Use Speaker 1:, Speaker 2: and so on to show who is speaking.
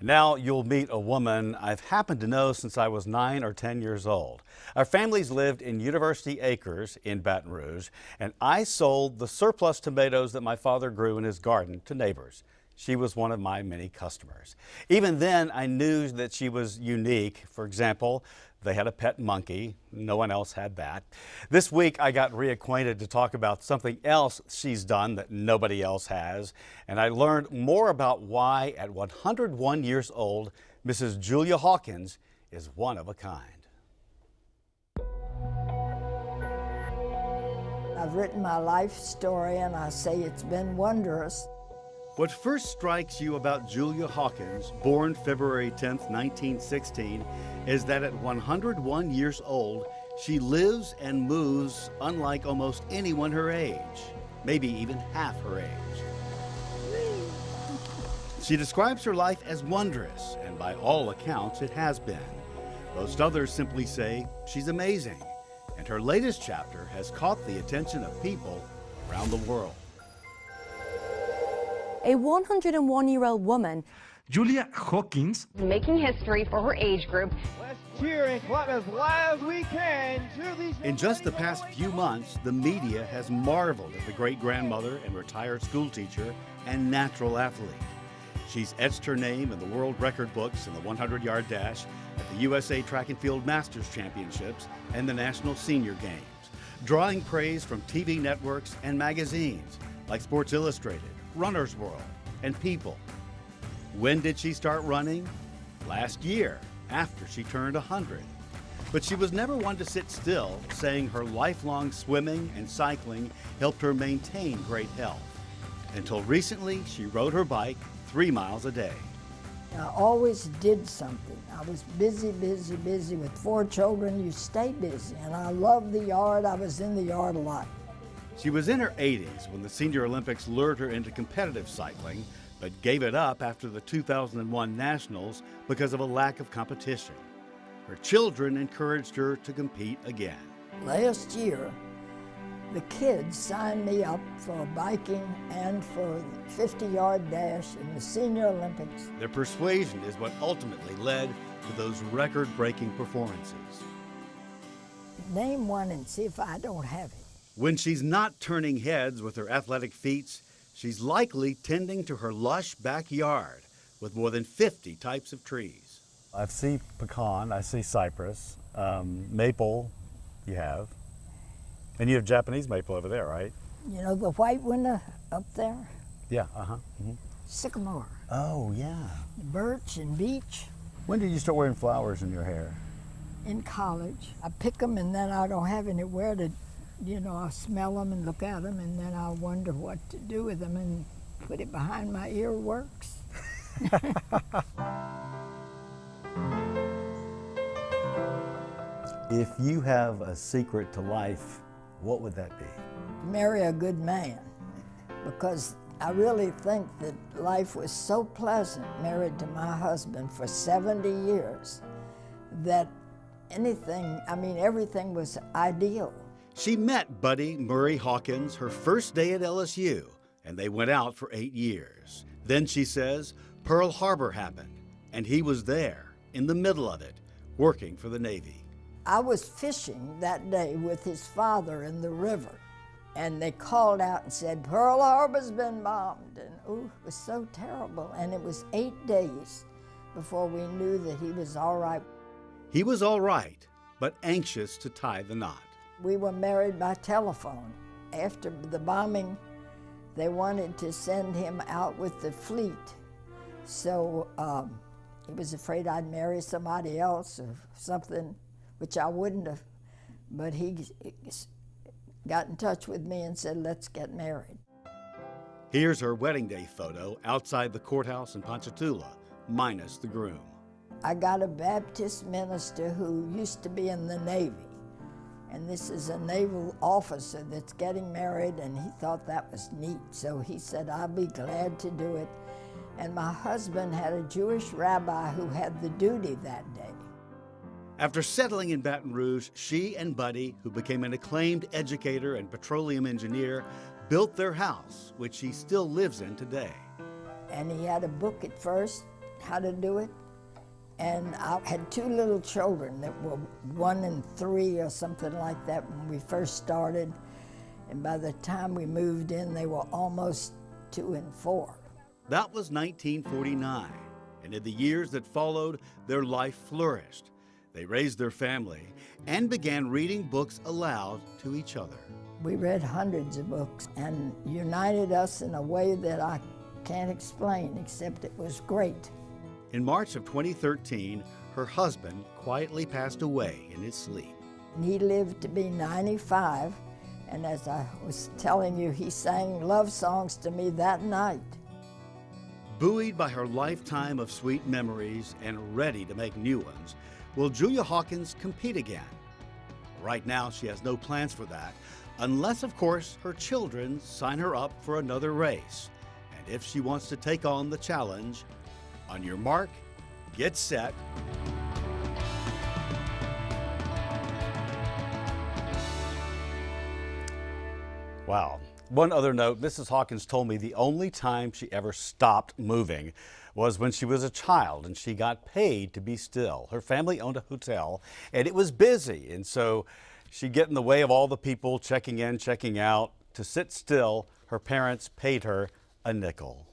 Speaker 1: Now you'll meet a woman I've happened to know since I was 9 or 10 years old. Our families lived in University Acres in Baton Rouge, and I sold the surplus tomatoes that my father grew in his garden to neighbors. She was one of my many customers. Even then, I knew that she was unique. For example, they had a pet monkey. No one else had that. This week, I got reacquainted to talk about something else she's done that nobody else has. And I learned more about why, at 101 years old, Mrs. Julia Hawkins is one of a kind.
Speaker 2: I've written my life story, and I say it's been wondrous.
Speaker 1: What first strikes you about Julia Hawkins, born February 10, 1916, is that at 101 years old, she lives and moves unlike almost anyone her age, maybe even half her age. She describes her life as wondrous, and by all accounts, it has been. Most others simply say she's amazing, and her latest chapter has caught the attention of people around the world.
Speaker 3: A 101-year-old woman,
Speaker 4: Julia Hawkins,
Speaker 5: making history for her age group.
Speaker 6: Let's cheer and clap as loud as we can to these.
Speaker 1: In just the past few months, the media has marveled at the great-grandmother and retired schoolteacher and natural athlete. She's etched her name in the world record books in the 100-yard dash at the USA Track and Field Masters Championships and the National Senior Games, drawing praise from TV networks and magazines like Sports Illustrated, Runner's World, and People. When did she start running? Last year, after she turned 100. But she was never one to sit still, saying her lifelong swimming and cycling helped her maintain great health. Until recently, she rode her bike 3 miles a day.
Speaker 2: I always did something. I was busy. With 4 children, you stay busy. And I loved the yard. I was in the yard a lot.
Speaker 1: She was in her 80s when the Senior Olympics lured her into competitive cycling, but gave it up after the 2001 Nationals because of a lack of competition. Her children encouraged her to compete again.
Speaker 2: Last year, the kids signed me up for biking and for the 50-yard dash in the Senior Olympics.
Speaker 1: Their persuasion is what ultimately led to those record-breaking performances.
Speaker 2: Name one and see if I don't have it.
Speaker 1: When she's not turning heads with her athletic feats, she's likely tending to her lush backyard with more than 50 types of trees.
Speaker 7: I see pecan, I see cypress, maple you have, and you have Japanese maple over there, right?
Speaker 2: You know the white one up there?
Speaker 7: Yeah,
Speaker 2: Sycamore.
Speaker 7: Oh, yeah.
Speaker 2: Birch and beech.
Speaker 7: When did you start wearing flowers in your hair?
Speaker 2: In college. I pick them and then I don't have anywhere to, I smell them and look at them and then I wonder what to do with them, and put it behind my ear works.
Speaker 7: If you have a secret to life, what would that be?
Speaker 2: Marry a good man, because I really think that life was so pleasant married to my husband for 70 years that everything was ideal.
Speaker 1: She met Buddy Murray Hawkins her first day at LSU, and they went out for 8 years. Then, she says, Pearl Harbor happened, and he was there, in the middle of it, working for the Navy.
Speaker 2: I was fishing that day with his father in the river, and they called out and said, Pearl Harbor's been bombed, and it was so terrible. And it was 8 days before we knew that he was all right.
Speaker 1: He was all right, but anxious to tie the knot.
Speaker 2: We were married by telephone. After the bombing, they wanted to send him out with the fleet. So he was afraid I'd marry somebody else or something, which I wouldn't have. But he got in touch with me and said, let's get married.
Speaker 1: Here's her wedding day photo outside the courthouse in Ponchatoula, minus the groom.
Speaker 2: I got a Baptist minister who used to be in the Navy. And this is a naval officer that's getting married, and he thought that was neat. So he said, I'll be glad to do it. And my husband had a Jewish rabbi who had the duty that day.
Speaker 1: After settling in Baton Rouge, she and Buddy, who became an acclaimed educator and petroleum engineer, built their house, which he still lives in today.
Speaker 2: And he had a book at first, how to do it. And I had two little children that were 1 and 3 or something like that when we first started. And by the time we moved in, they were almost 2 and 4.
Speaker 1: That was 1949, and in the years that followed, their life flourished. They raised their family and began reading books aloud to each other.
Speaker 2: We read hundreds of books and united us in a way that I can't explain, except it was great.
Speaker 1: In March of 2013, her husband quietly passed away in his sleep.
Speaker 2: He lived to be 95, and as I was telling you, he sang love songs to me that night.
Speaker 1: Buoyed by her lifetime of sweet memories and ready to make new ones, will Julia Hawkins compete again? Right now, she has no plans for that, unless, of course, her children sign her up for another race. And if she wants to take on the challenge, on your mark, get set. Wow. One other note, Mrs. Hawkins told me the only time she ever stopped moving was when she was a child and she got paid to be still. Her family owned a hotel and it was busy, and so she'd get in the way of all the people checking in, checking out. To sit still, her parents paid her a nickel.